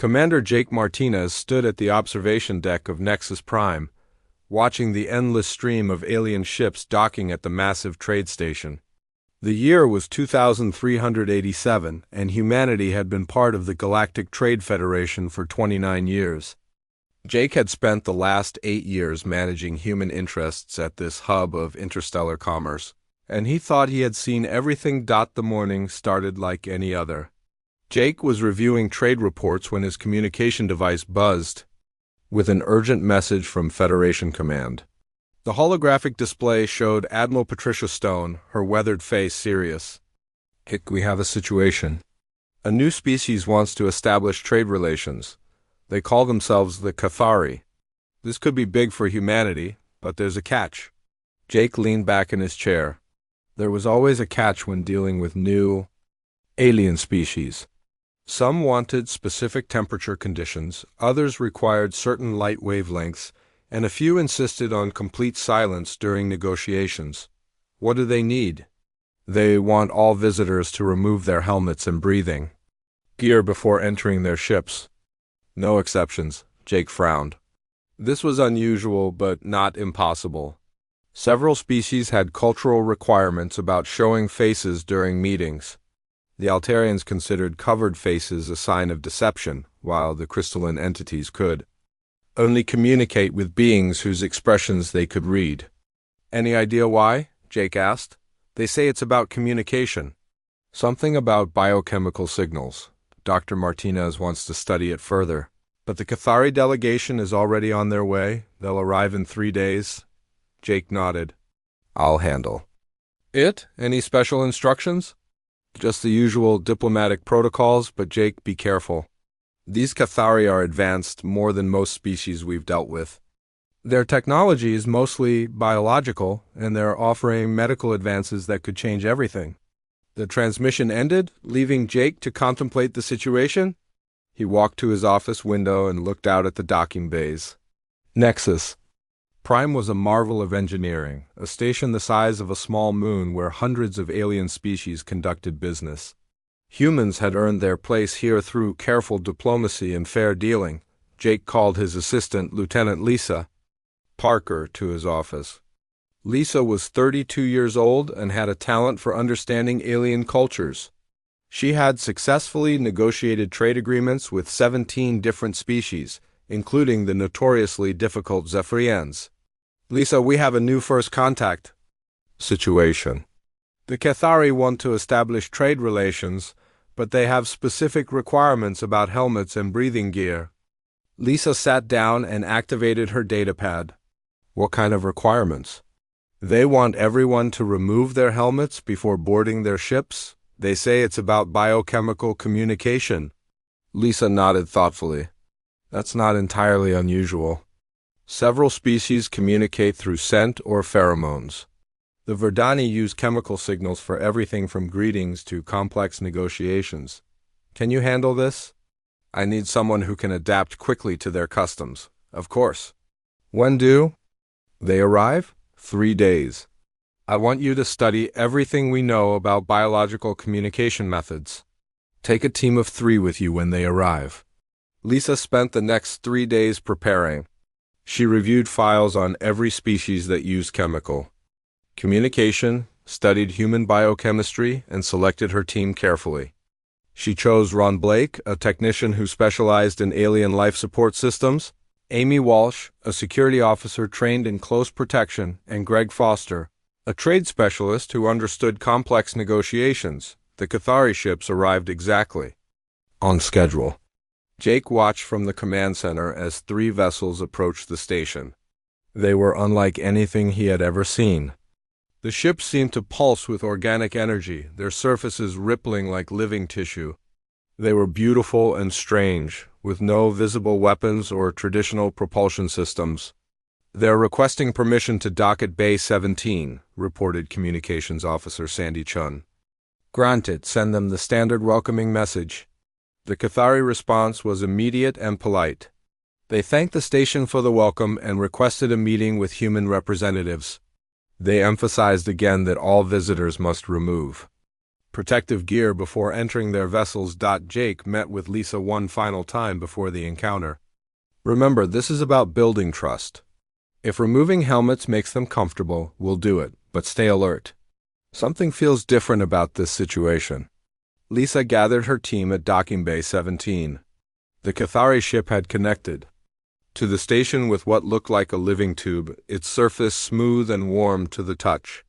Commander Jake Martinez stood at the observation deck of Nexus Prime, watching the endless stream of alien ships docking at the massive trade station. The year was 2387, and humanity had been part of the Galactic Trade Federation for 29 years. Jake had spent the last 8 years managing human interests at this hub of interstellar commerce, and he thought he had seen everything. The morning started like any other. Jake was reviewing trade reports when his communication device buzzed with an urgent message from Federation Command. The holographic display showed Admiral Patricia Stone, her weathered face serious. We have a situation. A new species wants to establish trade relations. They call themselves the Cathari. This could be big for humanity, but there's a catch. Jake leaned back in his chair. There was always a catch when dealing with new alien species. Some wanted specific temperature conditions, others required certain light wavelengths, and a few insisted on complete silence during negotiations. What do they need? They want all visitors to remove their helmets and breathing gear before entering their ships. No exceptions, Jake frowned. This was unusual, but not impossible. Several species had cultural requirements about showing faces during meetings. The Altarians considered covered faces a sign of deception, while the crystalline entities could only communicate with beings whose expressions they could read. Any idea why? Jake asked. They say it's about communication. Something about biochemical signals. Dr. Martinez wants to study it further. But the Cathari delegation is already on their way. They'll arrive in 3 days. Jake nodded. I'll handle it. Any special instructions? Just the usual diplomatic protocols, but Jake, be careful. These Cathari are advanced more than most species we've dealt with. Their technology is mostly biological, and they're offering medical advances that could change everything. The transmission ended, leaving Jake to contemplate the situation. He walked to his office window and looked out at the docking bays. Nexus Prime was a marvel of engineering, a station the size of a small moon where hundreds of alien species conducted business. Humans had earned their place here through careful diplomacy and fair dealing. Jake called his assistant, Lieutenant Lisa Parker, to his office. Lisa was 32 years old and had a talent for understanding alien cultures. She had successfully negotiated trade agreements with 17 different species, including the notoriously difficult Zephyrians. Lisa, we have a new first contact situation. The Cathari want to establish trade relations, but they have specific requirements about helmets and breathing gear. Lisa sat down and activated her datapad. What kind of requirements? They want everyone to remove their helmets before boarding their ships. They say it's about biochemical communication. Lisa nodded thoughtfully. That's not entirely unusual. Several species communicate through scent or pheromones. The Verdani use chemical signals for everything from greetings to complex negotiations. Can you handle this? I need someone who can adapt quickly to their customs. Of course. When do they arrive? 3 days. I want you to study everything we know about biological communication methods. Take a team of 3 with you when they arrive. Lisa spent the next 3 days preparing. She reviewed files on every species that used chemical communication, studied human biochemistry, and selected her team carefully. She chose Ron Blake, a technician who specialized in alien life support systems, Amy Walsh, a security officer trained in close protection, and Greg Foster, a trade specialist who understood complex negotiations. The Cathari ships arrived exactly on schedule. Jake watched from the command center as 3 vessels approached the station. They were unlike anything he had ever seen. The ships seemed to pulse with organic energy, their surfaces rippling like living tissue. They were beautiful and strange, with no visible weapons or traditional propulsion systems. They're requesting permission to dock at Bay 17, reported Communications Officer Sandy Chun. Granted, send them the standard welcoming message. The Cathari response was immediate and polite. They thanked the station for the welcome and requested a meeting with human representatives. They emphasized again that all visitors must remove protective gear before entering their vessels. Jake met with Lisa one final time before the encounter. Remember, this is about building trust. If removing helmets makes them comfortable, we'll do it, but stay alert. Something feels different about this situation. Lisa gathered her team at Docking Bay 17. The Cathari ship had connected to the station with what looked like a living tube, its surface smooth and warm to the touch.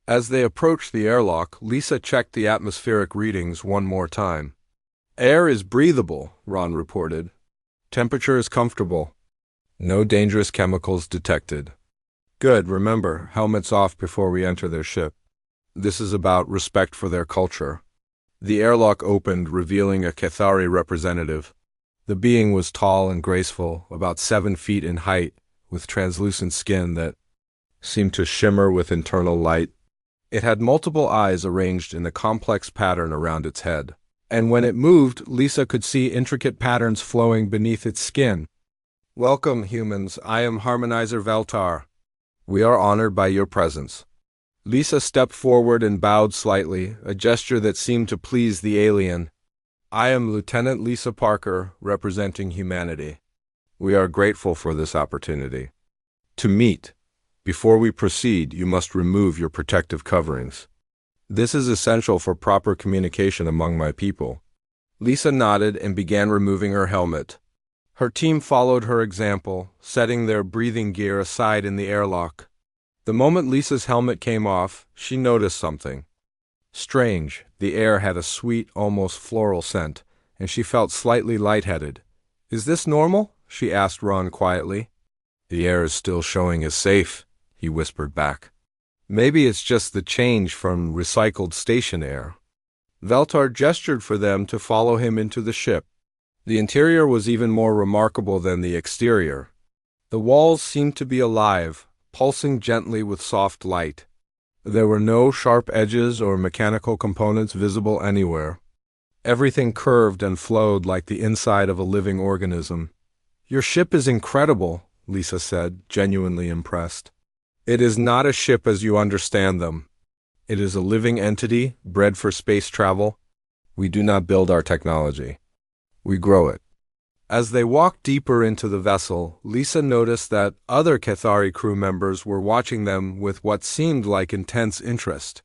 As they approached the airlock, Lisa checked the atmospheric readings one more time. Air is breathable, Ron reported. Temperature is comfortable. No dangerous chemicals detected. Good, remember, helmets off before we enter their ship. This is about respect for their culture. The airlock opened, revealing a Cathari representative. The being was tall and graceful, about 7 feet in height, with translucent skin that seemed to shimmer with internal light. It had multiple eyes arranged in a complex pattern around its head, and when it moved, Lisa could see intricate patterns flowing beneath its skin. Welcome, humans. I am Harmonizer Veltar. We are honored by your presence. Lisa stepped forward and bowed slightly, a gesture that seemed to please the alien. I am Lieutenant Lisa Parker, representing humanity. We are grateful for this opportunity. To meet. Before we proceed, you must remove your protective coverings. This is essential for proper communication among my people. Lisa nodded and began removing her helmet. Her team followed her example, setting their breathing gear aside in the airlock. The moment Lisa's helmet came off, she noticed something. Strange, the air had a sweet, almost floral scent, and she felt slightly lightheaded. Is this normal? She asked Ron quietly. The air is still showing as safe, he whispered back. Maybe it's just the change from recycled station air. Veltar gestured for them to follow him into the ship. The interior was even more remarkable than the exterior. The walls seemed to be alive, pulsing gently with soft light. There were no sharp edges or mechanical components visible anywhere. Everything curved and flowed like the inside of a living organism. Your ship is incredible, Lisa said, genuinely impressed. It is not a ship as you understand them. It is a living entity, bred for space travel. We do not build our technology. We grow it. As they walked deeper into the vessel, Lisa noticed that other Cathari crew members were watching them with what seemed like intense interest.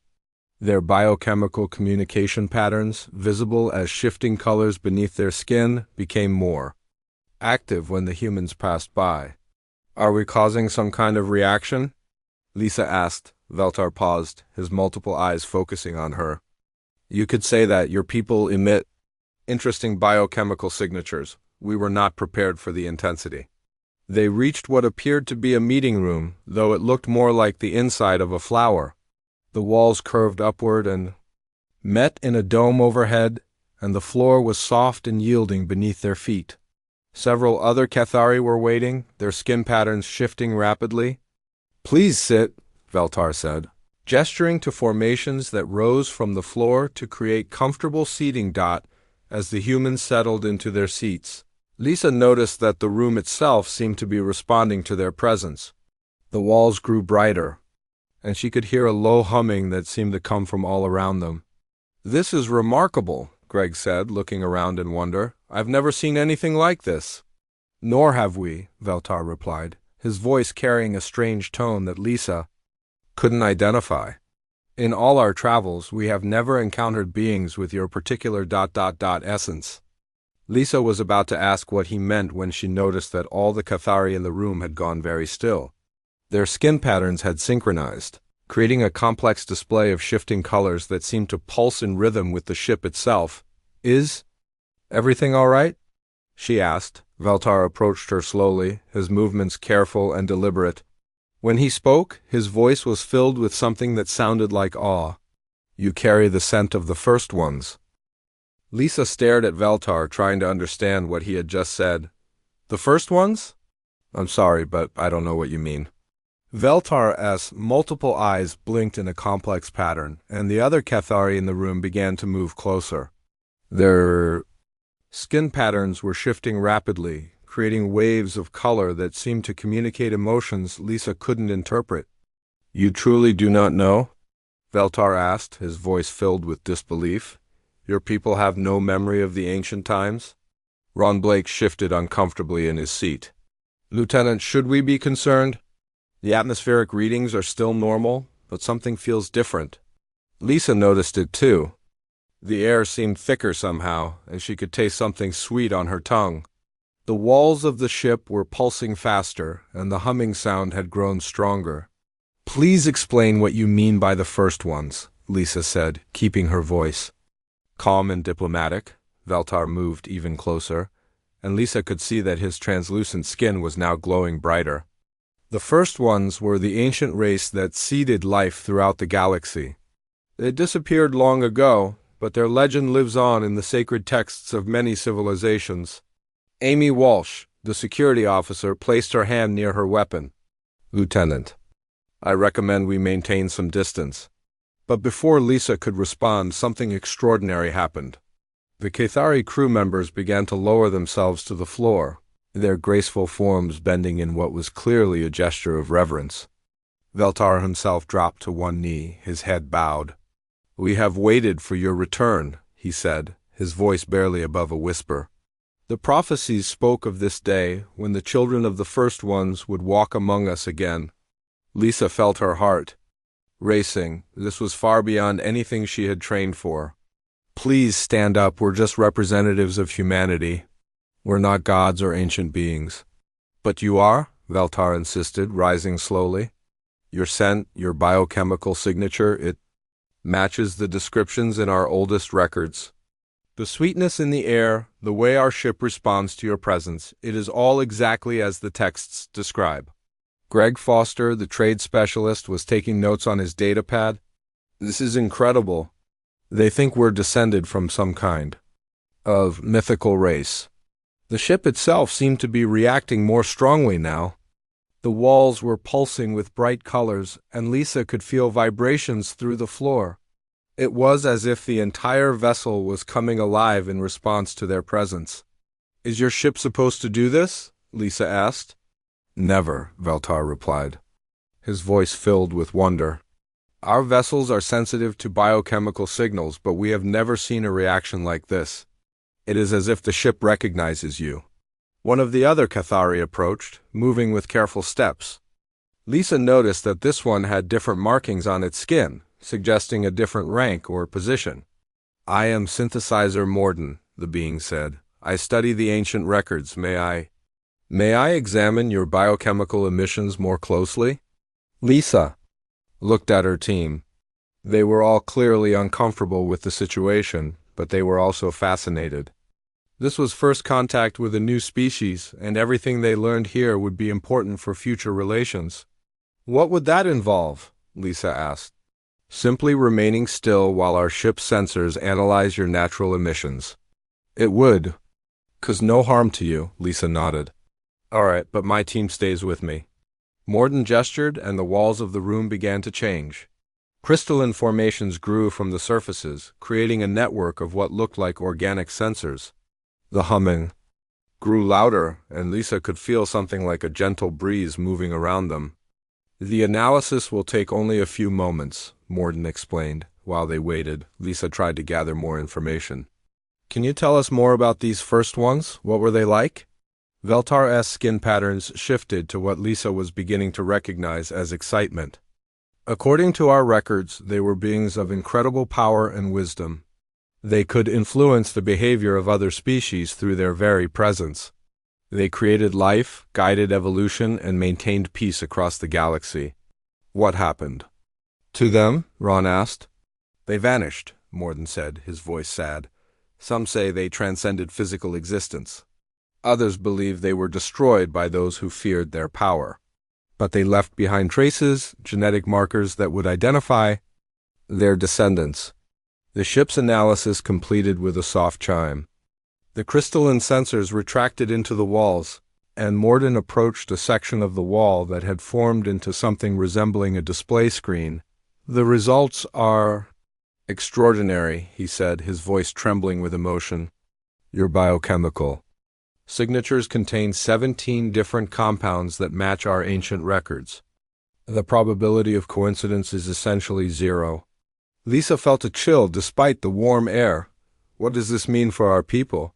Their biochemical communication patterns, visible as shifting colors beneath their skin, became more active when the humans passed by. Are we causing some kind of reaction? Lisa asked. Veltar paused, his multiple eyes focusing on her. You could say that your people emit interesting biochemical signatures. We were not prepared for the intensity. They reached what appeared to be a meeting room, though it looked more like the inside of a flower. The walls curved upward and met in a dome overhead, and the floor was soft and yielding beneath their feet. Several other Cathari were waiting, their skin patterns shifting rapidly. Please sit, Veltar said, gesturing to formations that rose from the floor to create comfortable seating. As the humans settled into their seats, Lisa noticed that the room itself seemed to be responding to their presence. The walls grew brighter, and she could hear a low humming that seemed to come from all around them. This is remarkable, Greg said, looking around in wonder. I've never seen anything like this. Nor have we, Veltar replied, his voice carrying a strange tone that Lisa couldn't identify. In all our travels, we have never encountered beings with your particular essence. Lisa was about to ask what he meant when she noticed that all the Cathari in the room had gone very still. Their skin patterns had synchronized, creating a complex display of shifting colors that seemed to pulse in rhythm with the ship itself. Is everything all right? She asked. Veltar approached her slowly, his movements careful and deliberate. When he spoke, his voice was filled with something that sounded like awe. You carry the scent of the first ones. Lisa stared at Veltar, trying to understand what he had just said. The first ones? I'm sorry, but I don't know what you mean. Veltar's multiple eyes blinked in a complex pattern, and the other Cathari in the room began to move closer. Their skin patterns were shifting rapidly, creating waves of color that seemed to communicate emotions Lisa couldn't interpret. You truly do not know? Veltar asked, his voice filled with disbelief. Your people have no memory of the ancient times? Ron Blake shifted uncomfortably in his seat. Lieutenant, should we be concerned? The atmospheric readings are still normal, but something feels different. Lisa noticed it too. The air seemed thicker somehow, and she could taste something sweet on her tongue. The walls of the ship were pulsing faster, and the humming sound had grown stronger. Please explain what you mean by the first ones, Lisa said, keeping her voice calm and diplomatic. Veltar moved even closer, and Lisa could see that his translucent skin was now glowing brighter. The first ones were the ancient race that seeded life throughout the galaxy. They disappeared long ago, but their legend lives on in the sacred texts of many civilizations. Amy Walsh, the security officer, placed her hand near her weapon. Lieutenant, I recommend we maintain some distance. But before Lisa could respond, something extraordinary happened. The Cathari crew members began to lower themselves to the floor, their graceful forms bending in what was clearly a gesture of reverence. Veltar himself dropped to one knee, his head bowed. We have waited for your return, he said, his voice barely above a whisper. The prophecies spoke of this day when the children of the first ones would walk among us again. Lisa felt her heart racing. This was far beyond anything she had trained for. Please stand up, we're just representatives of humanity. We're not gods or ancient beings. But you are, Veltar insisted, rising slowly. Your scent, your biochemical signature, it matches the descriptions in our oldest records. The sweetness in the air, the way our ship responds to your presence, it is all exactly as the texts describe. Greg Foster, the trade specialist, was taking notes on his datapad. This is incredible. They think we're descended from some kind of mythical race. The ship itself seemed to be reacting more strongly now. The walls were pulsing with bright colors, and Lisa could feel vibrations through the floor. It was as if the entire vessel was coming alive in response to their presence. Is your ship supposed to do this? Lisa asked. Never, Veltar replied, his voice filled with wonder. Our vessels are sensitive to biochemical signals, but we have never seen a reaction like this. It is as if the ship recognizes you. One of the other Cathari approached, moving with careful steps. Lisa noticed that this one had different markings on its skin, suggesting a different rank or position. I am Synthesizer Morden, the being said. I study the ancient records. May I examine your biochemical emissions more closely? Lisa looked at her team. They were all clearly uncomfortable with the situation, but they were also fascinated. This was first contact with a new species, and everything they learned here would be important for future relations. What would that involve? Lisa asked. Simply remaining still while our ship's sensors analyze your natural emissions. It would. 'Cause no harm to you, Lisa nodded. All right, but my team stays with me. Morden gestured, and the walls of the room began to change. Crystalline formations grew from the surfaces, creating a network of what looked like organic sensors. The humming grew louder, and Lisa could feel something like a gentle breeze moving around them. The analysis will take only a few moments, Morden explained. While they waited, Lisa tried to gather more information. Can you tell us more about these first ones? What were they like? Veltar's skin patterns shifted to what Lisa was beginning to recognize as excitement. According to our records, they were beings of incredible power and wisdom. They could influence the behavior of other species through their very presence. They created life, guided evolution, and maintained peace across the galaxy. What happened to them? Ron asked. They vanished, Morden said, his voice sad. Some say they transcended physical existence. Others believe they were destroyed by those who feared their power. But they left behind traces, genetic markers that would identify their descendants. The ship's analysis completed with a soft chime. The crystalline sensors retracted into the walls, and Morden approached a section of the wall that had formed into something resembling a display screen. The results are extraordinary, he said, his voice trembling with emotion. Your biochemical signatures contain 17 different compounds that match our ancient records. The probability of coincidence is essentially zero. Lisa felt a chill despite the warm air. What does this mean for our people?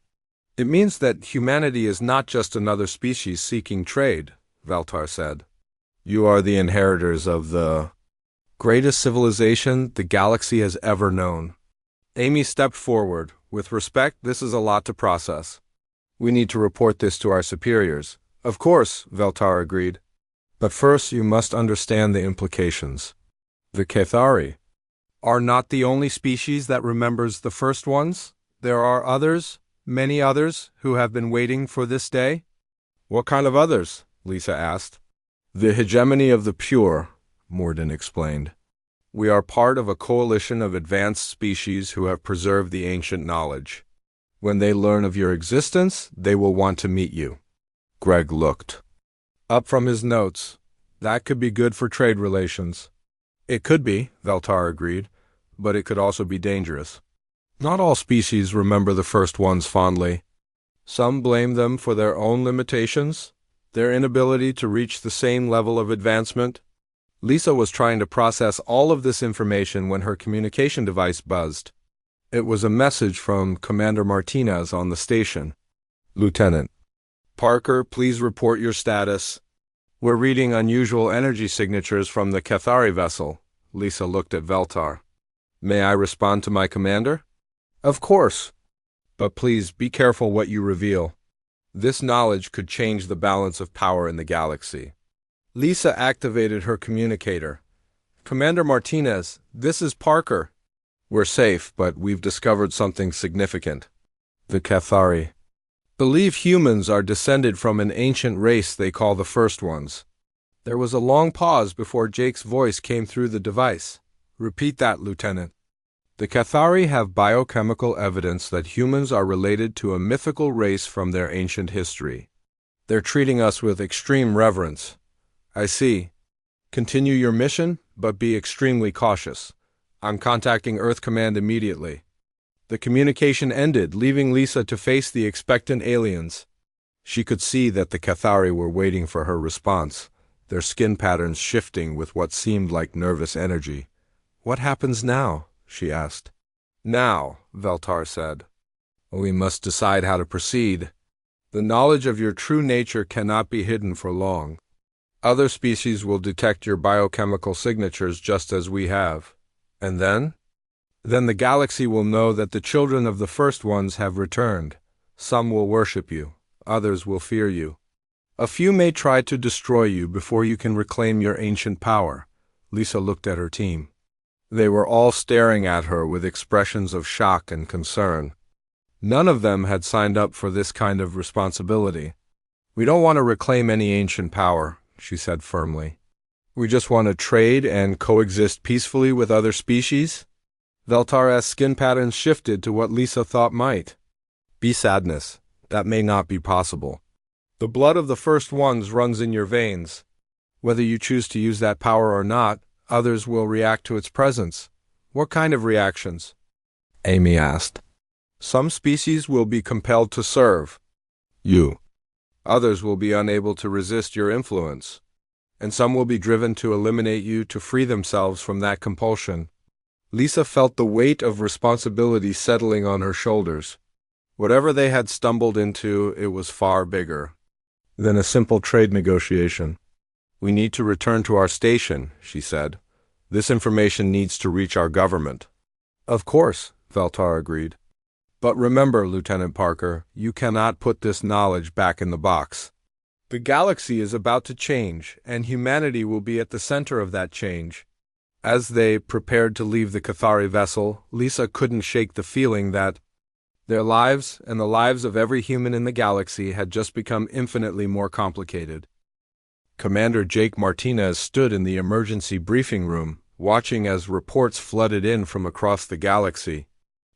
It means that humanity is not just another species seeking trade, Veltar said. You are the inheritors of the greatest civilization the galaxy has ever known. Amy stepped forward. With respect, this is a lot to process. We need to report this to our superiors. Of course, Veltar agreed. But first you must understand the implications. The Cathari are not the only species that remembers the first ones. There are others, many others, who have been waiting for this day. What kind of others? Lisa asked. The hegemony of the pure, Morden explained. We are part of a coalition of advanced species who have preserved the ancient knowledge. When they learn of your existence, they will want to meet you. Greg looked up from his notes. That could be good for trade relations. It could be, Veltar agreed, but it could also be dangerous. Not all species remember the first ones fondly. Some blame them for their own limitations, their inability to reach the same level of advancement. Lisa was trying to process all of this information when her communication device buzzed. It was a message from Commander Martinez on the station. Lieutenant Parker, please report your status. We're reading unusual energy signatures from the Cathari vessel. Lisa looked at Veltar. May I respond to my commander? Of course. But please be careful what you reveal. This knowledge could change the balance of power in the galaxy. Lisa activated her communicator. Commander Martinez, this is Parker. We're safe, but we've discovered something significant. The Cathari believe humans are descended from an ancient race they call the First Ones. There was a long pause before Jake's voice came through the device. Repeat that, Lieutenant. The Cathari have biochemical evidence that humans are related to a mythical race from their ancient history. They're treating us with extreme reverence. I see. Continue your mission, but be extremely cautious. I'm contacting Earth Command immediately. The communication ended, leaving Lisa to face the expectant aliens. She could see that the Cathari were waiting for her response, their skin patterns shifting with what seemed like nervous energy. What happens now? She asked. Now, Veltar said. We must decide how to proceed. The knowledge of your true nature cannot be hidden for long. Other species will detect your biochemical signatures just as we have. And then? Then the galaxy will know that the children of the First Ones have returned. Some will worship you. Others will fear you. A few may try to destroy you before you can reclaim your ancient power. Lisa looked at her team. They were all staring at her with expressions of shock and concern. None of them had signed up for this kind of responsibility. We don't want to reclaim any ancient power, she said firmly. We just want to trade and coexist peacefully with other species. Veltar's skin patterns shifted to what Lisa thought might be sadness. That may not be possible. The blood of the First Ones runs in your veins. Whether you choose to use that power or not, others will react to its presence. What kind of reactions? Amy asked. Some species will be compelled to serve you. Others will be unable to resist your influence. And some will be driven to eliminate you to free themselves from that compulsion. Lisa felt the weight of responsibility settling on her shoulders. Whatever they had stumbled into, it was far bigger than a simple trade negotiation. We need to return to our station, she said. This information needs to reach our government. Of course, Veltar agreed. But remember, Lieutenant Parker, you cannot put this knowledge back in the box. The galaxy is about to change, and humanity will be at the center of that change. As they prepared to leave the Cathari vessel, Lisa couldn't shake the feeling that their lives and the lives of every human in the galaxy had just become infinitely more complicated. Commander Jake Martinez stood in the emergency briefing room, watching as reports flooded in from across the galaxy.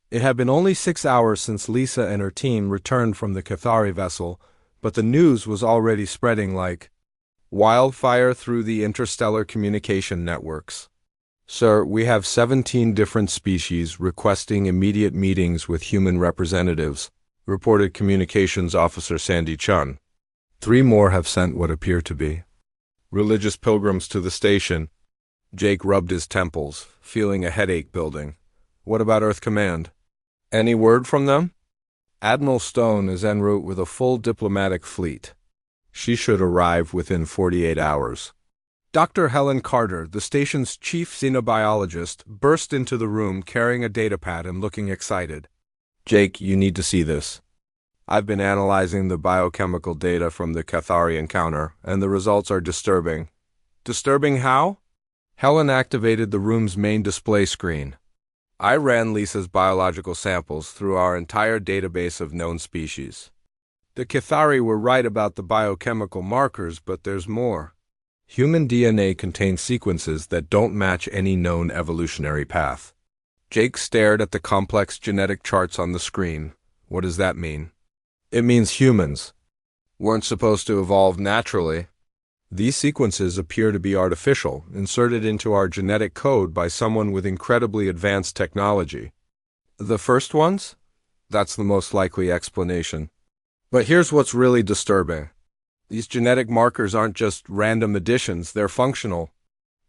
It had been only 6 hours since Lisa and her team returned from the Cathari vessel, but the news was already spreading like wildfire through the interstellar communication networks. Sir, we have 17 different species requesting immediate meetings with human representatives, reported Communications Officer Sandy Chun. 3 more have sent what appear to be religious pilgrims to the station. Jake rubbed his temples, feeling a headache building. What about Earth Command? Any word from them? Admiral Stone is en route with a full diplomatic fleet. She should arrive within 48 hours. Dr. Helen Carter, the station's chief xenobiologist, burst into the room carrying a datapad and looking excited. Jake, you need to see this. I've been analyzing the biochemical data from the Cathari encounter, and the results are disturbing. Disturbing how? Helen activated the room's main display screen. I ran Lisa's biological samples through our entire database of known species. The Cathari were right about the biochemical markers, but there's more. Human DNA contains sequences that don't match any known evolutionary path. Jake stared at the complex genetic charts on the screen. What does that mean? It means humans weren't supposed to evolve naturally. These sequences appear to be artificial, inserted into our genetic code by someone with incredibly advanced technology. The first ones? That's the most likely explanation. But here's what's really disturbing. These genetic markers aren't just random additions, they're functional.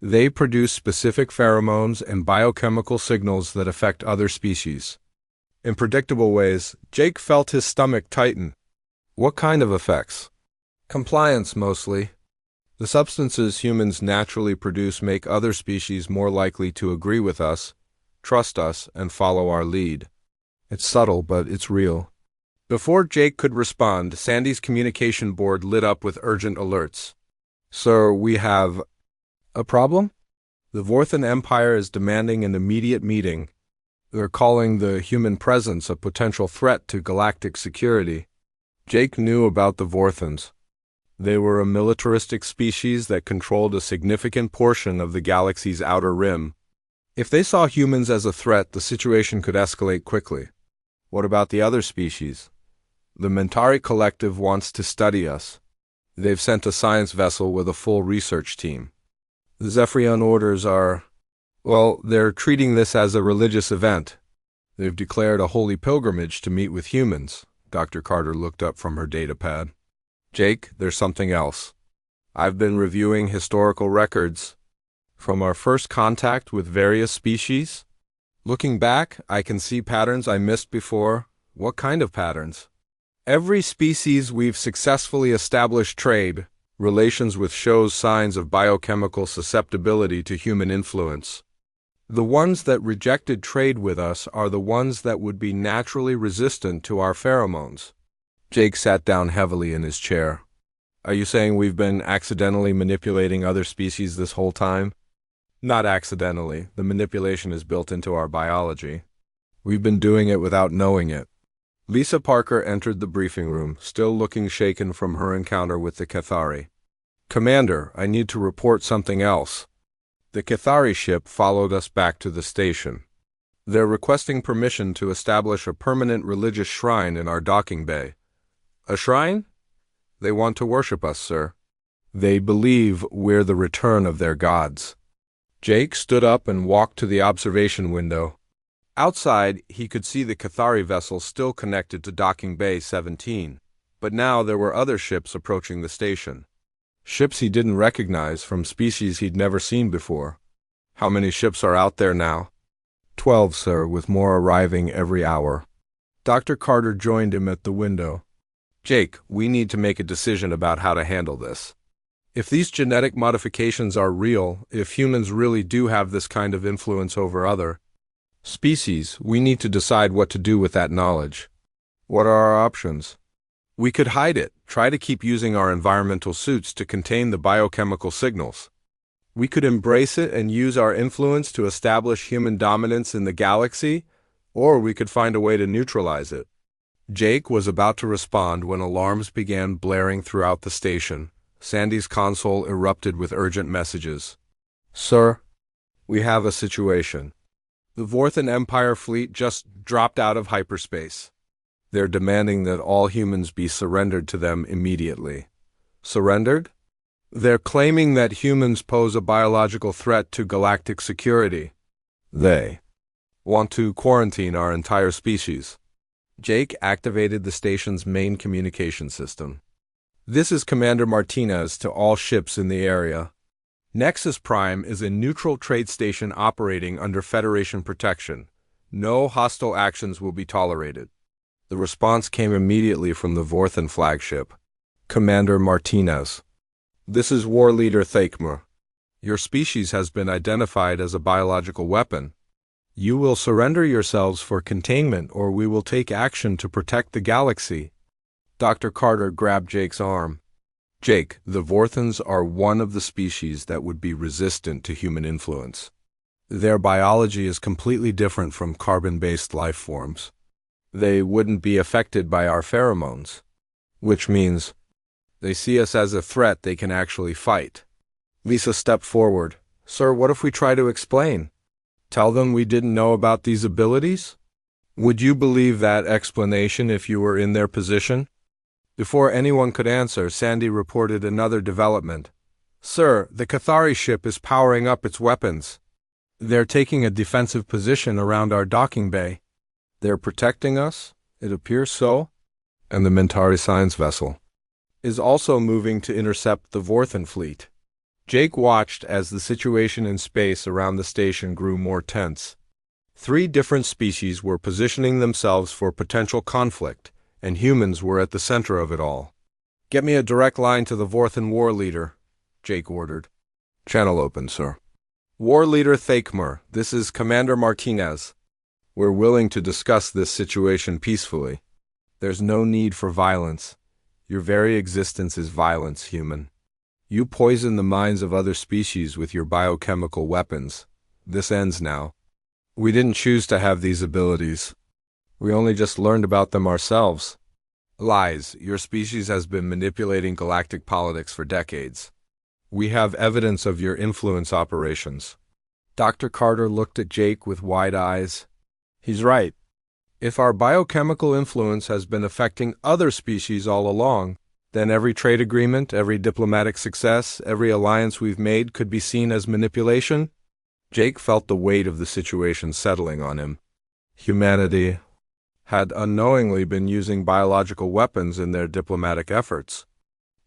They produce specific pheromones and biochemical signals that affect other species. In predictable ways, Jake felt his stomach tighten. What kind of effects? Compliance, mostly. The substances humans naturally produce make other species more likely to agree with us, trust us, and follow our lead. It's subtle, but it's real. Before Jake could respond, Sandy's communication board lit up with urgent alerts. Sir, we have a problem? The Vorthan Empire is demanding an immediate meeting. They're calling the human presence a potential threat to galactic security. Jake knew about the Vorthans. They were a militaristic species that controlled a significant portion of the galaxy's outer rim. If they saw humans as a threat, the situation could escalate quickly. What about the other species? The Mentari Collective wants to study us. They've sent a science vessel with a full research team. The Zephyrian orders are, they're treating this as a religious event. They've declared a holy pilgrimage to meet with humans. Dr. Carter looked up from her datapad. Jake, there's something else. I've been reviewing historical records from our first contact with various species. Looking back, I can see patterns I missed before. What kind of patterns? Every species we've successfully established trade relations with shows signs of biochemical susceptibility to human influence. The ones that rejected trade with us are the ones that would be naturally resistant to our pheromones. Jake sat down heavily in his chair. Are you saying we've been accidentally manipulating other species this whole time? Not accidentally. The manipulation is built into our biology. We've been doing it without knowing it. Lisa Parker entered the briefing room, still looking shaken from her encounter with the Cathari. Commander, I need to report something else. The Cathari ship followed us back to the station. They're requesting permission to establish a permanent religious shrine in our docking bay. A shrine? They want to worship us, sir. They believe we're the return of their gods. Jake stood up and walked to the observation window. Outside, he could see the Cathari vessel still connected to Docking Bay 17, but now there were other ships approaching the station. Ships he didn't recognize from species he'd never seen before. How many ships are out there now? 12, sir, with more arriving every hour. Dr. Carter joined him at the window. Jake, we need to make a decision about how to handle this. If these genetic modifications are real, if humans really do have this kind of influence over other species, we need to decide what to do with that knowledge. What are our options? We could hide it, try to keep using our environmental suits to contain the biochemical signals. We could embrace it and use our influence to establish human dominance in the galaxy, or we could find a way to neutralize it. Jake was about to respond when alarms began blaring throughout the station. Sandy's console erupted with urgent messages. Sir, we have a situation. The Vorthan Empire fleet just dropped out of hyperspace. They're demanding that all humans be surrendered to them immediately. Surrendered? They're claiming that humans pose a biological threat to galactic security. They want to quarantine our entire species. Jake activated the station's main communication system. This is Commander Martinez to all ships in the area. Nexus Prime is a neutral trade station operating under Federation protection. No hostile actions will be tolerated. The response came immediately from the Vorthan flagship. Commander Martinez. This is War Leader Thakmer. Your species has been identified as a biological weapon. You will surrender yourselves for containment or we will take action to protect the galaxy. Dr. Carter grabbed Jake's arm. Jake, the Vorthans are one of the species that would be resistant to human influence. Their biology is completely different from carbon-based life forms. They wouldn't be affected by our pheromones, which means they see us as a threat they can actually fight. Lisa stepped forward. Sir, what if we try to explain? Tell them we didn't know about these abilities? Would you believe that explanation if you were in their position? Before anyone could answer, Sandy reported another development. Sir, the Cathari ship is powering up its weapons. They're taking a defensive position around our docking bay. They're protecting us? It appears so. And the Mentari science vessel is also moving to intercept the Vorthan fleet. Jake watched as the situation in space around the station grew more tense. 3 different species were positioning themselves for potential conflict, and humans were at the center of it all. Get me a direct line to the Vorthan war leader, Jake ordered. Channel open, sir. War Leader Thakmer, this is Commander Martinez. We're willing to discuss this situation peacefully. There's no need for violence. Your very existence is violence, human. You poison the minds of other species with your biochemical weapons. This ends now. We didn't choose to have these abilities. We only just learned about them ourselves. Lies. Your species has been manipulating galactic politics for decades. We have evidence of your influence operations. Dr. Carter looked at Jake with wide eyes. He's right. If our biochemical influence has been affecting other species all along, then every trade agreement, every diplomatic success, every alliance we've made could be seen as manipulation. Jake felt the weight of the situation settling on him. Humanity had unknowingly been using biological weapons in their diplomatic efforts.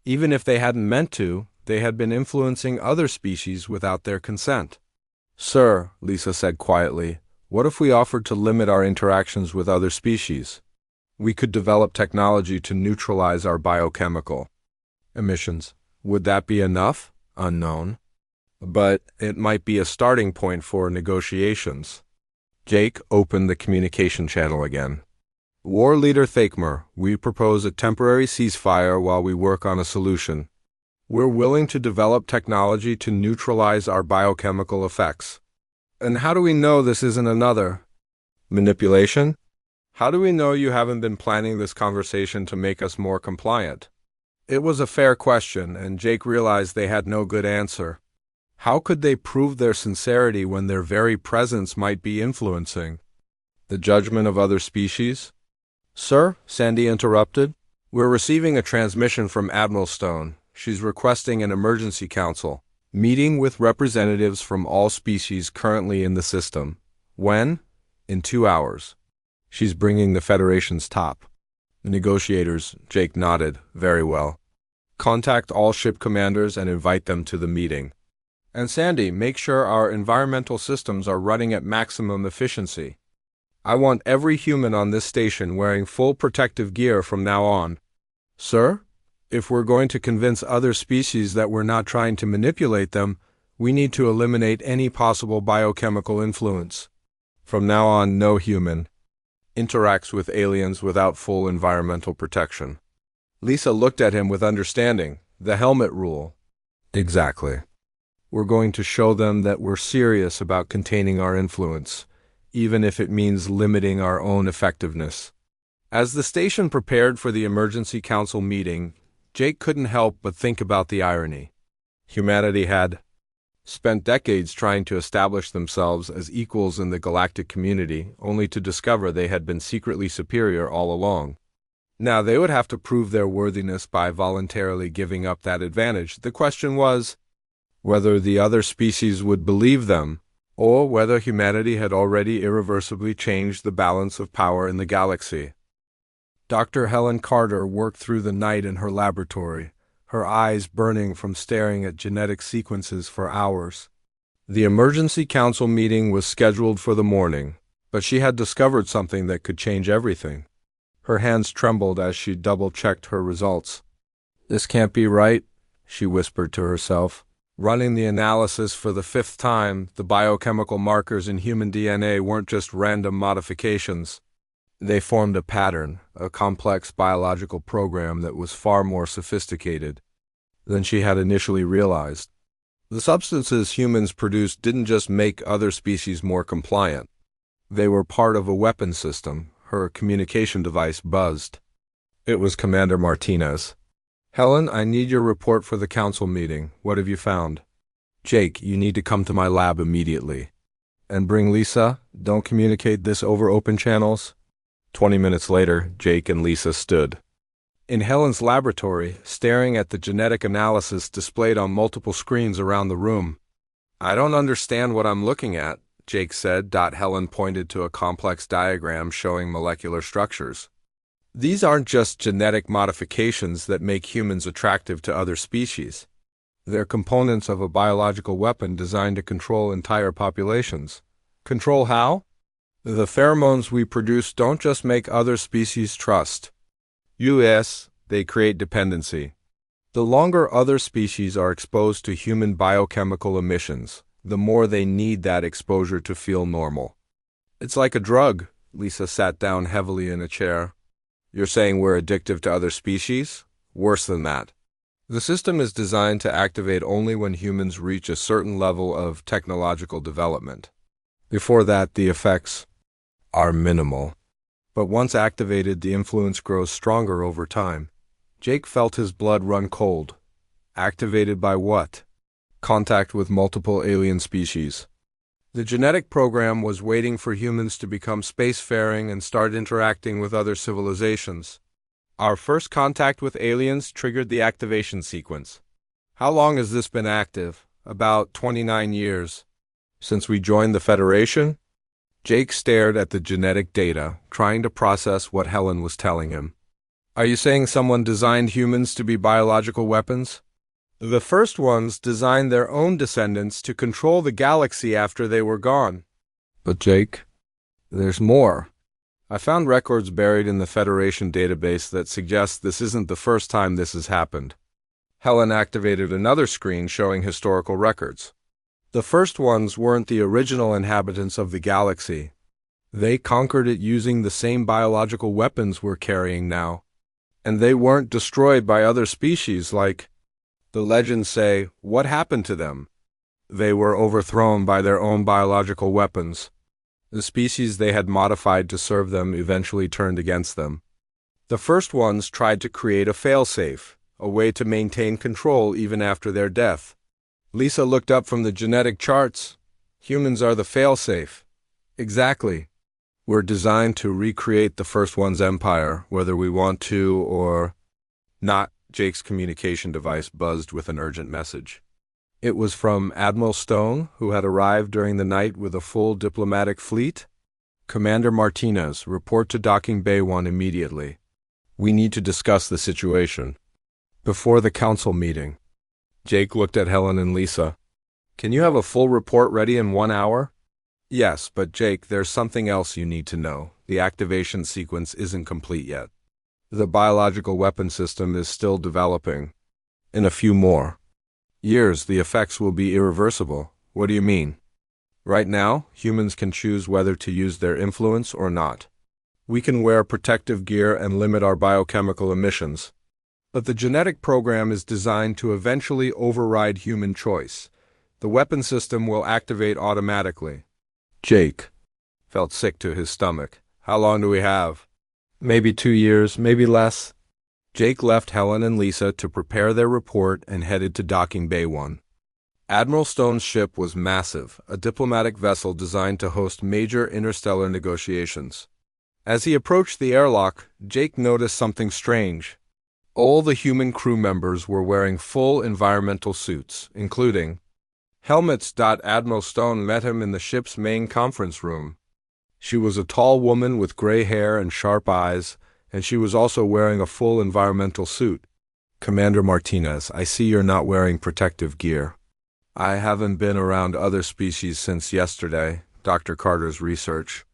Even if they hadn't meant to, they had been influencing other species without their consent. Sir, Lisa said quietly, what if we offered to limit our interactions with other species? We could develop technology to neutralize our biochemical emissions. Would that be enough? Unknown. But it might be a starting point for negotiations. Jake opened the communication channel again. War Leader Thakmer, we propose a temporary ceasefire while we work on a solution. We're willing to develop technology to neutralize our biochemical effects. And how do we know this isn't another manipulation? How do we know you haven't been planning this conversation to make us more compliant? It was a fair question, and Jake realized they had no good answer. How could they prove their sincerity when their very presence might be influencing the judgment of other species? Sir, Sandy interrupted, we're receiving a transmission from Admiral Stone. She's requesting an emergency council, meeting with representatives from all species currently in the system. When? In 2 hours. She's bringing the Federation's top negotiators. Jake nodded. Very well. Contact all ship commanders and invite them to the meeting. And Sandy, make sure our environmental systems are running at maximum efficiency. I want every human on this station wearing full protective gear from now on. Sir, if we're going to convince other species that we're not trying to manipulate them, we need to eliminate any possible biochemical influence. From now on, no human interacts with aliens without full environmental protection. Lisa looked at him with understanding. The helmet rule. Exactly. We're going to show them that we're serious about containing our influence, even if it means limiting our own effectiveness. As the station prepared for the emergency council meeting, Jake couldn't help but think about the irony. Humanity had spent decades trying to establish themselves as equals in the galactic community, only to discover they had been secretly superior all along. Now they would have to prove their worthiness by voluntarily giving up that advantage. The question was whether the other species would believe them, or whether humanity had already irreversibly changed the balance of power in the galaxy. Dr. Helen Carter worked through the night in her laboratory, her eyes burning from staring at genetic sequences for hours. The emergency council meeting was scheduled for the morning, but she had discovered something that could change everything. Her hands trembled as she double-checked her results. "This can't be right," she whispered to herself. Running the analysis for the 5th time, the biochemical markers in human DNA weren't just random modifications. They formed a pattern, a complex biological program that was far more sophisticated than she had initially realized. The substances humans produced didn't just make other species more compliant. They were part of a weapon system. Her communication device buzzed. It was Commander Martinez. "Helen, I need your report for the council meeting. What have you found?" "Jake, you need to come to my lab immediately. And bring Lisa. Don't communicate this over open channels." 20 minutes later, Jake and Lisa stood in Helen's laboratory, staring at the genetic analysis displayed on multiple screens around the room. "I don't understand what I'm looking at," Jake said. Helen pointed to a complex diagram showing molecular structures. "These aren't just genetic modifications that make humans attractive to other species. They're components of a biological weapon designed to control entire populations." "Control how?" "The pheromones we produce don't just make other species trust us, they create dependency. The longer other species are exposed to human biochemical emissions, the more they need that exposure to feel normal. It's like a drug." Lisa sat down heavily in a chair. "You're saying we're addictive to other species?" "Worse than that. The system is designed to activate only when humans reach a certain level of technological development. Before that, the effects are minimal. But once activated, the influence grows stronger over time." Jake felt his blood run cold. Activated by what? Contact with multiple alien species. The genetic program was waiting for humans to become spacefaring and start interacting with other civilizations. Our first contact with aliens triggered the activation sequence. "How long has this been active?" "About 29 years. Since we joined the Federation?" Jake stared at the genetic data, trying to process what Helen was telling him. "Are you saying someone designed humans to be biological weapons?" "The first ones designed their own descendants to control the galaxy after they were gone." "But Jake, there's more. I found records buried in the Federation database that suggest this isn't the first time this has happened." Helen activated another screen showing historical records. "The first ones weren't the original inhabitants of the galaxy. They conquered it using the same biological weapons we're carrying now. And they weren't destroyed by other species like the legends say. What happened to them?" "They were overthrown by their own biological weapons. The species they had modified to serve them eventually turned against them. The first ones tried to create a failsafe, a way to maintain control even after their death." Lisa looked up from the genetic charts. "Humans are the failsafe." "Exactly. We're designed to recreate the first one's empire, whether we want to or not." Jake's communication device buzzed with an urgent message. It was from Admiral Stone, who had arrived during the night with a full diplomatic fleet. "Commander Martinez, report to Docking Bay 1 immediately. We need to discuss the situation before the council meeting." Jake looked at Helen and Lisa. "Can you have a full report ready in 1 hour?" "Yes, but Jake, there's something else you need to know. The activation sequence isn't complete yet. The biological weapon system is still developing. In a few more years, the effects will be irreversible." "What do you mean?" "Right now, humans can choose whether to use their influence or not. We can wear protective gear and limit our biochemical emissions. But the genetic program is designed to eventually override human choice. The weapon system will activate automatically." Jake felt sick to his stomach. "How long do we have?" "Maybe 2 years, maybe less." Jake left Helen and Lisa to prepare their report and headed to Docking Bay 1. Admiral Stone's ship was massive, a diplomatic vessel designed to host major interstellar negotiations. As he approached the airlock, Jake noticed something strange. All the human crew members were wearing full environmental suits, including helmets. Admiral Stone met him in the ship's main conference room. She was a tall woman with gray hair and sharp eyes, and she was also wearing a full environmental suit. Commander Martinez, I see you're not wearing protective gear. I haven't been around other species since yesterday. Dr. Carter's research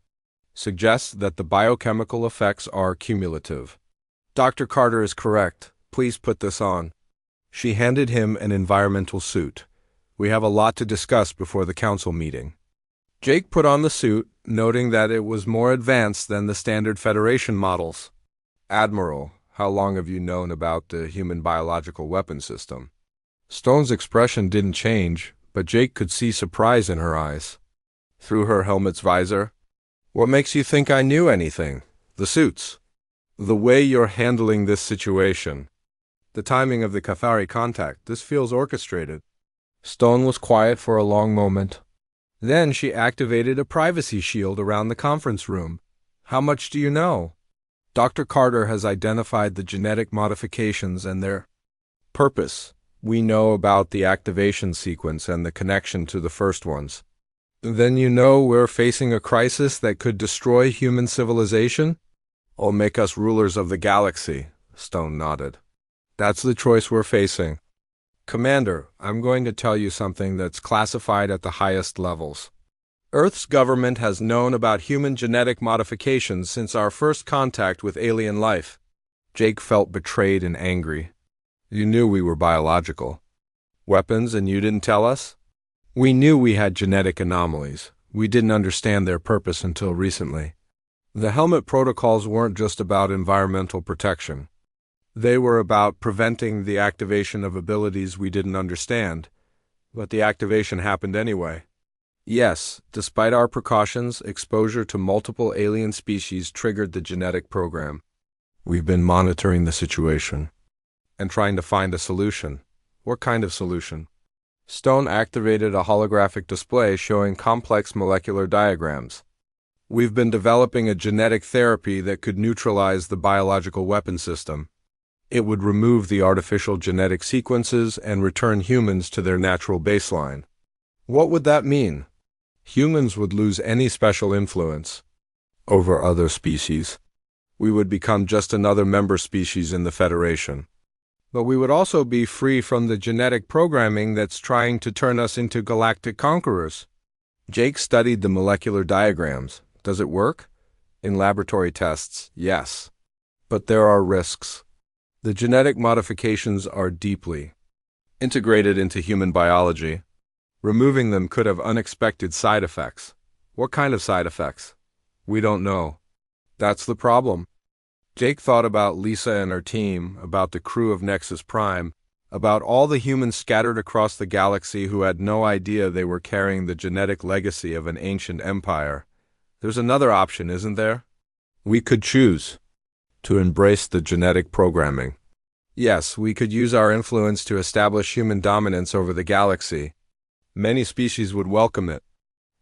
suggests that the biochemical effects are cumulative. Dr. Carter is correct. Please put this on. She handed him an environmental suit. We have a lot to discuss before the council meeting. Jake put on the suit, noting that it was more advanced than the standard Federation models. Admiral, how long have you known about the human biological weapon system? Stone's expression didn't change, but Jake could see surprise in her eyes. Through her helmet's visor, what makes you think I knew anything? The suits. The way you're handling this situation. The timing of the Cathari contact, this feels orchestrated. Stone was quiet for a long moment. Then she activated a privacy shield around the conference room. How much do you know? Dr. Carter has identified the genetic modifications and their purpose. We know about the activation sequence and the connection to the first ones. Then you know we're facing a crisis that could destroy human civilization? Or make us rulers of the galaxy, Stone nodded. That's the choice we're facing. Commander, I'm going to tell you something that's classified at the highest levels. Earth's government has known about human genetic modifications since our first contact with alien life. Jake felt betrayed and angry. You knew we were biological. Weapons, and you didn't tell us? We knew we had genetic anomalies. We didn't understand their purpose until recently. The helmet protocols weren't just about environmental protection. They were about preventing the activation of abilities we didn't understand, but the activation happened anyway. Yes, despite our precautions, exposure to multiple alien species triggered the genetic program. We've been monitoring the situation and trying to find a solution. What kind of solution? Stone activated a holographic display showing complex molecular diagrams. We've been developing a genetic therapy that could neutralize the biological weapon system. It would remove the artificial genetic sequences and return humans to their natural baseline. What would that mean? Humans would lose any special influence over other species. We would become just another member species in the Federation. But we would also be free from the genetic programming that's trying to turn us into galactic conquerors. Jake studied the molecular diagrams. Does it work? In laboratory tests, yes. But there are risks. The genetic modifications are deeply integrated into human biology. Removing them could have unexpected side effects. What kind of side effects? We don't know. That's the problem. Jake thought about Lisa and her team, about the crew of Nexus Prime, about all the humans scattered across the galaxy who had no idea they were carrying the genetic legacy of an ancient empire. There's another option, isn't there? We could choose to embrace the genetic programming. Yes, we could use our influence to establish human dominance over the galaxy. Many species would welcome it.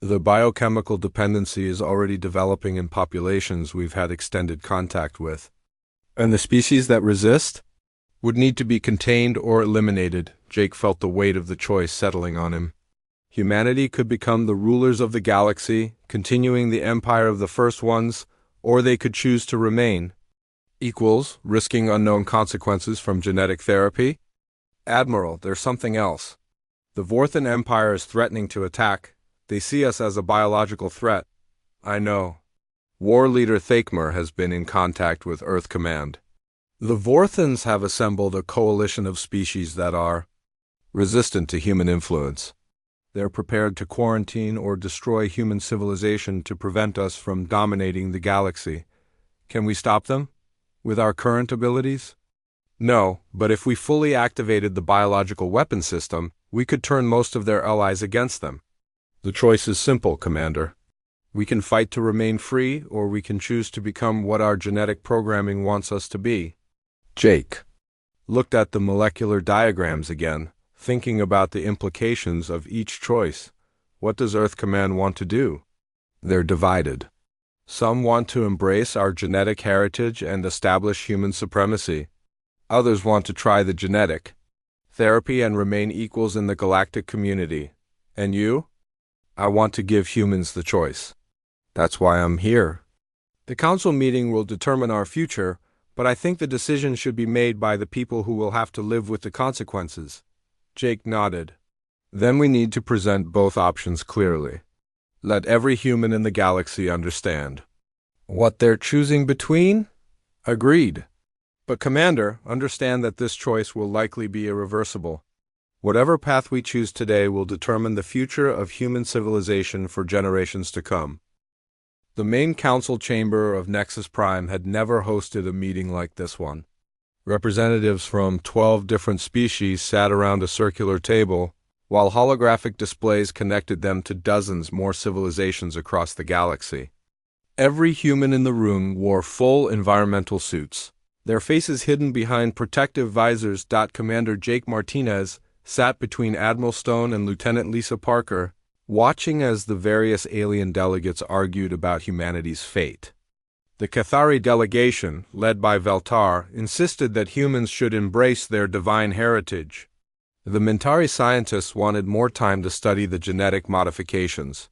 The biochemical dependency is already developing in populations we've had extended contact with. And the species that resist would need to be contained or eliminated. Jake felt the weight of the choice settling on him. Humanity could become the rulers of the galaxy, continuing the empire of the first ones, or they could choose to remain. Equals, risking unknown consequences from genetic therapy? Admiral, there's something else. The Vorthan Empire is threatening to attack. They see us as a biological threat. I know. War leader Thakmer has been in contact with Earth Command. The Vorthans have assembled a coalition of species that are resistant to human influence. They're prepared to quarantine or destroy human civilization to prevent us from dominating the galaxy. Can we stop them? With our current abilities? No, but if we fully activated the biological weapon system, we could turn most of their allies against them. The choice is simple, Commander. We can fight to remain free, or we can choose to become what our genetic programming wants us to be. Jake looked at the molecular diagrams again, thinking about the implications of each choice. What does Earth Command want to do? They're divided. Some want to embrace our genetic heritage and establish human supremacy. Others want to try the genetic therapy and remain equals in the galactic community. And you? I want to give humans the choice. That's why I'm here. The council meeting will determine our future, But I think the decision should be made by the people who will have to live with the consequences. Jake nodded. Then we need to present both options clearly. Let every human in the galaxy understand what they're choosing between? Agreed. But Commander, understand that this choice will likely be irreversible. Whatever path we choose today will determine the future of human civilization for generations to come. The main council chamber of Nexus Prime had never hosted a meeting like this one. Representatives from 12 different species sat around a circular table, while holographic displays connected them to dozens more civilizations across the galaxy. Every human in the room wore full environmental suits, their faces hidden behind protective visors. Commander Jake Martinez sat between Admiral Stone and Lieutenant Lisa Parker, watching as the various alien delegates argued about humanity's fate. The Cathari delegation, led by Veltar, insisted that humans should embrace their divine heritage. The Mentari scientists wanted more time to study the genetic modifications.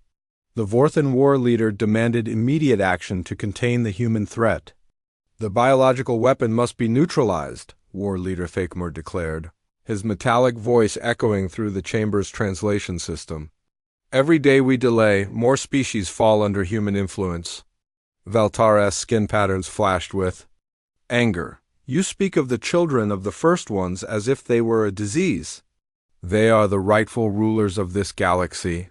The Vorthan war leader demanded immediate action to contain the human threat. The biological weapon must be neutralized, war leader Thakmor declared, his metallic voice echoing through the chamber's translation system. Every day we delay, more species fall under human influence. Valtar's skin patterns flashed with anger. You speak of the children of the first ones as if they were a disease. They are the rightful rulers of this galaxy.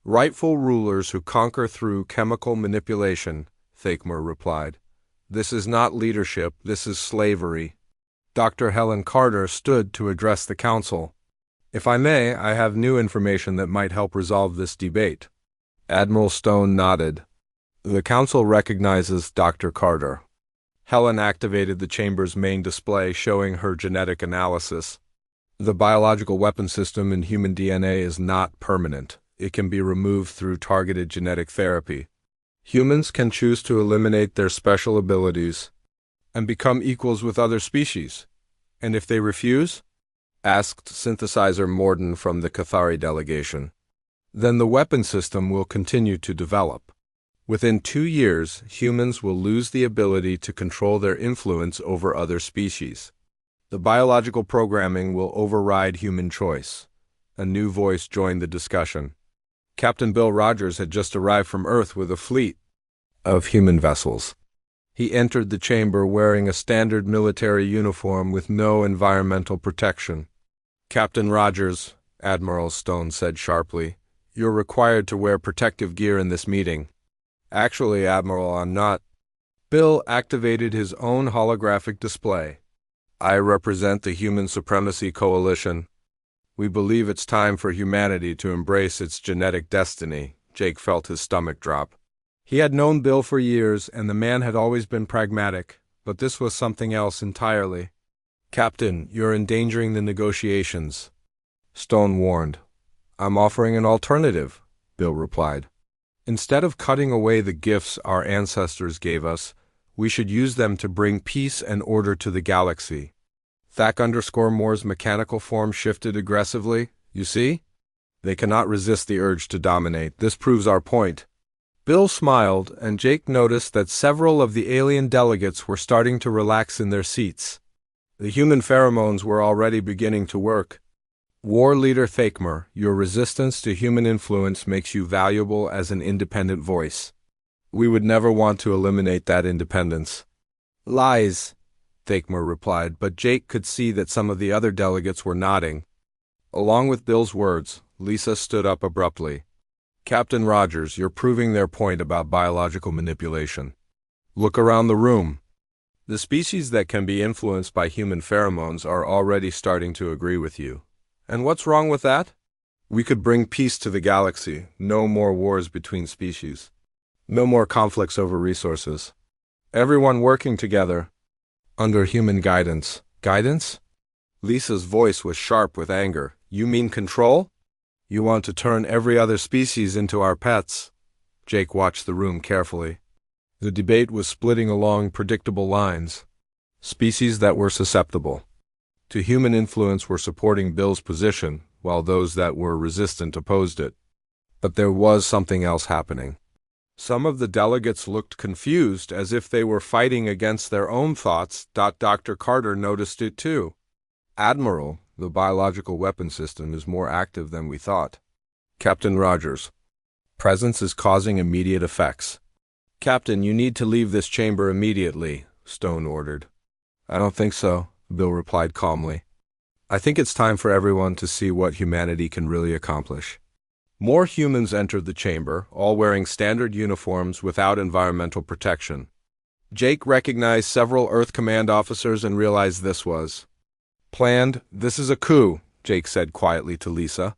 Rightful rulers who conquer through chemical manipulation, Thakmor replied. This is not leadership, this is slavery. Dr. Helen Carter stood to address the council. If I may, I have new information that might help resolve this debate. Admiral Stone nodded. The council recognizes Dr. Carter. Helen activated the chamber's main display showing her genetic analysis. The biological weapon system in human DNA is not permanent. It can be removed through targeted genetic therapy. Humans can choose to eliminate their special abilities and become equals with other species. And if they refuse? Asked synthesizer Morden from the Cathari delegation. Then the weapon system will continue to develop. Within 2 years, humans will lose the ability to control their influence over other species. The biological programming will override human choice. A new voice joined the discussion. Captain Bill Rogers had just arrived from Earth with a fleet of human vessels. He entered the chamber wearing a standard military uniform with no environmental protection. Captain Rogers, Admiral Stone said sharply, you're required to wear protective gear in this meeting. Actually, Admiral, I'm not. Bill activated his own holographic display. I represent the Human Supremacy Coalition. We believe it's time for humanity to embrace its genetic destiny. Jake felt his stomach drop. He had known Bill for years, and the man had always been pragmatic, but this was something else entirely. Captain, you're endangering the negotiations. Stone warned. I'm offering an alternative, Bill replied. Instead of cutting away the gifts our ancestors gave us, we should use them to bring peace and order to the galaxy. Thak_Moore's mechanical form shifted aggressively. You see? They cannot resist the urge to dominate. This proves our point. Bill smiled, and Jake noticed that several of the alien delegates were starting to relax in their seats. The human pheromones were already beginning to work. War Leader Thakmor, your resistance to human influence makes you valuable as an independent voice. We would never want to eliminate that independence. Lies, Thakmor replied, but Jake could see that some of the other delegates were nodding. Along with Bill's words, Lisa stood up abruptly. Captain Rogers, you're proving their point about biological manipulation. Look around the room. The species that can be influenced by human pheromones are already starting to agree with you. And what's wrong with that? We could bring peace to the galaxy, no more wars between species. No more conflicts over resources. Everyone working together, under human guidance. Guidance? Lisa's voice was sharp with anger. You mean control? You want to turn every other species into our pets? Jake watched the room carefully. The debate was splitting along predictable lines. Species that were susceptible to human influence were supporting Bill's position, while those that were resistant opposed it. But there was something else happening. Some of the delegates looked confused, as if they were fighting against their own thoughts. Dr. Carter noticed it too. Admiral, the biological weapon system is more active than we thought. Captain Rogers. Presence is causing immediate effects. Captain, you need to leave this chamber immediately, Stone ordered. I don't think so, Bill replied calmly. I think it's time for everyone to see what humanity can really accomplish. More humans entered the chamber, all wearing standard uniforms without environmental protection. Jake recognized several Earth Command officers and realized this was planned. This is a coup, Jake said quietly to Lisa.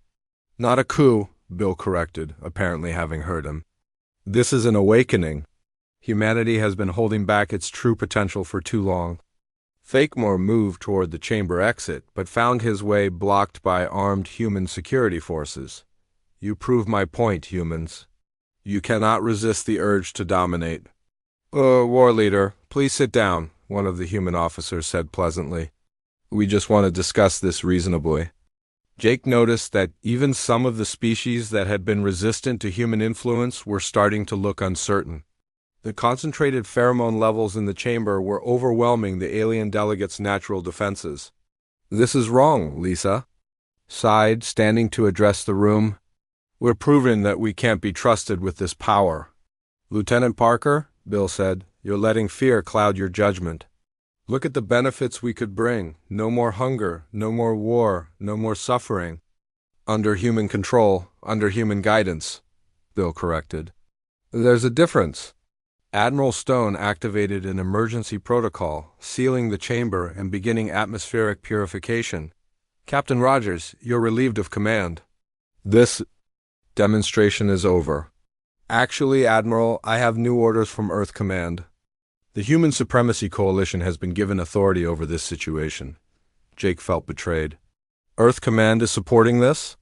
Not a coup, Bill corrected, apparently having heard him. This is an awakening. Humanity has been holding back its true potential for too long. Fakemore moved toward the chamber exit, but found his way blocked by armed human security forces. You prove my point, humans. You cannot resist the urge to dominate. War leader, please sit down, one of the human officers said pleasantly. We just want to discuss this reasonably. Jake noticed that even some of the species that had been resistant to human influence were starting to look uncertain. The concentrated pheromone levels in the chamber were overwhelming the alien delegates' natural defenses. This is wrong, Lisa sighed, standing to address the room. We're proving that we can't be trusted with this power. Lieutenant Parker, Bill said, you're letting fear cloud your judgment. Look at the benefits we could bring. No more hunger, no more war, no more suffering. Under human control, under human guidance, Bill corrected. There's a difference. Admiral Stone activated an emergency protocol, sealing the chamber and beginning atmospheric purification. Captain Rogers, you're relieved of command. This demonstration is over. Actually, Admiral, I have new orders from Earth Command. The Human Supremacy Coalition has been given authority over this situation. Jake felt betrayed. Earth Command is supporting this?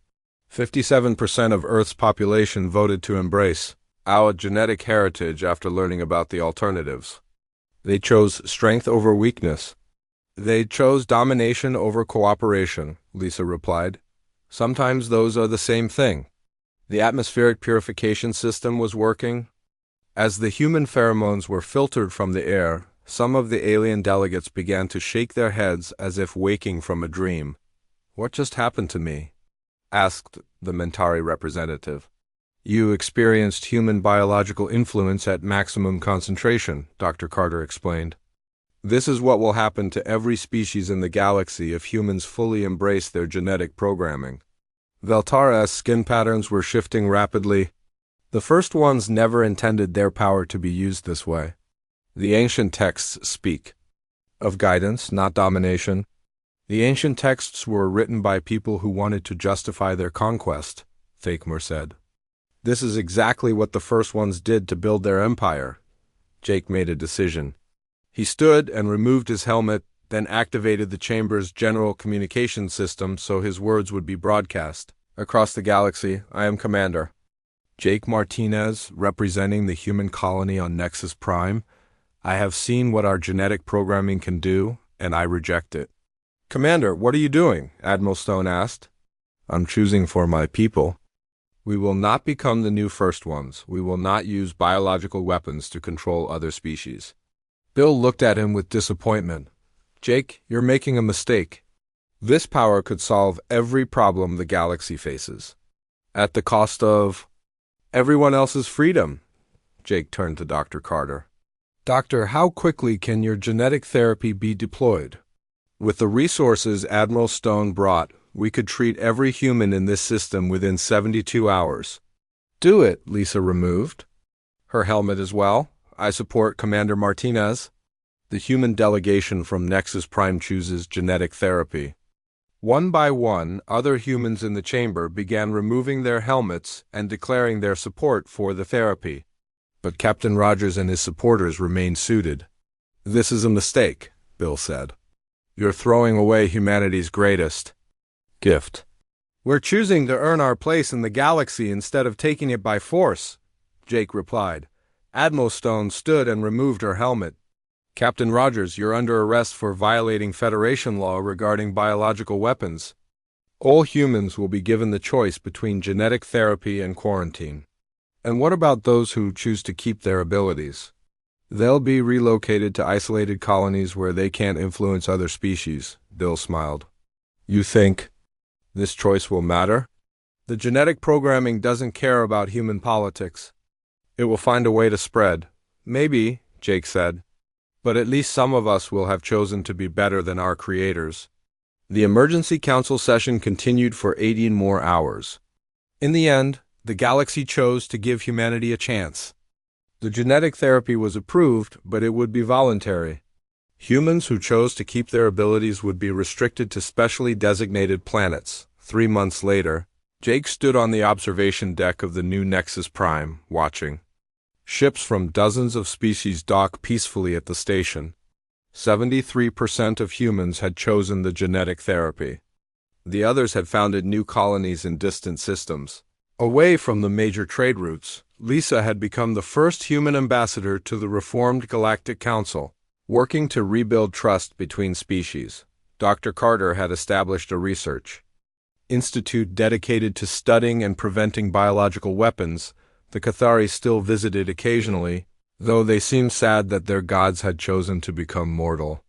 57% of Earth's population voted to embrace our genetic heritage after learning about the alternatives. They chose strength over weakness. They chose domination over cooperation, Lisa replied. Sometimes those are the same thing. The atmospheric purification system was working. As the human pheromones were filtered from the air, some of the alien delegates began to shake their heads as if waking from a dream. What just happened to me? Asked the Mentari representative. You experienced human biological influence at maximum concentration, Dr. Carter explained. This is what will happen to every species in the galaxy if humans fully embrace their genetic programming. Veltara's skin patterns were shifting rapidly. The first ones never intended their power to be used this way. The ancient texts speak of guidance, not domination. The ancient texts were written by people who wanted to justify their conquest, Fakemore said. This is exactly what the first ones did to build their empire. Jake made a decision. He stood and removed his helmet, then activated the chamber's general communication system so his words would be broadcast. Across the galaxy, I am Commander. Jake Martinez, representing the human colony on Nexus Prime. I have seen what our genetic programming can do, and I reject it. Commander, what are you doing? Admiral Stone asked. I'm choosing for my people. We will not become the new first ones. We will not use biological weapons to control other species. Bill looked at him with disappointment. Jake, you're making a mistake. This power could solve every problem the galaxy faces. At the cost of everyone else's freedom. Jake turned to Dr. Carter. Doctor, how quickly can your genetic therapy be deployed? With the resources Admiral Stone brought, we could treat every human in this system within 72 hours. Do it, Lisa removed her helmet as well. I support Commander Martinez. The human delegation from Nexus Prime chooses genetic therapy. One by one, other humans in the chamber began removing their helmets and declaring their support for the therapy. But Captain Rogers and his supporters remained suited. This is a mistake, Bill said. You're throwing away humanity's greatest gift. We're choosing to earn our place in the galaxy instead of taking it by force, Jake replied. Admiral Stone stood and removed her helmet. Captain Rogers, you're under arrest for violating Federation law regarding biological weapons. All humans will be given the choice between genetic therapy and quarantine. And what about those who choose to keep their abilities? They'll be relocated to isolated colonies where they can't influence other species, Bill smiled. You think this choice will matter? The genetic programming doesn't care about human politics. It will find a way to spread. Maybe, Jake said. But at least some of us will have chosen to be better than our creators. The emergency council session continued for 18 more hours. In the end, the galaxy chose to give humanity a chance. The genetic therapy was approved, but it would be voluntary. Humans who chose to keep their abilities would be restricted to specially designated planets. 3 months later, Jake stood on the observation deck of the new Nexus Prime, watching. Ships from dozens of species dock peacefully at the station. 73% of humans had chosen the genetic therapy. The others had founded new colonies in distant systems. Away from the major trade routes, Lisa had become the first human ambassador to the reformed Galactic Council, working to rebuild trust between species. Dr. Carter had established a research institute dedicated to studying and preventing biological weapons. The Cathari still visited occasionally, though they seemed sad that their gods had chosen to become mortal.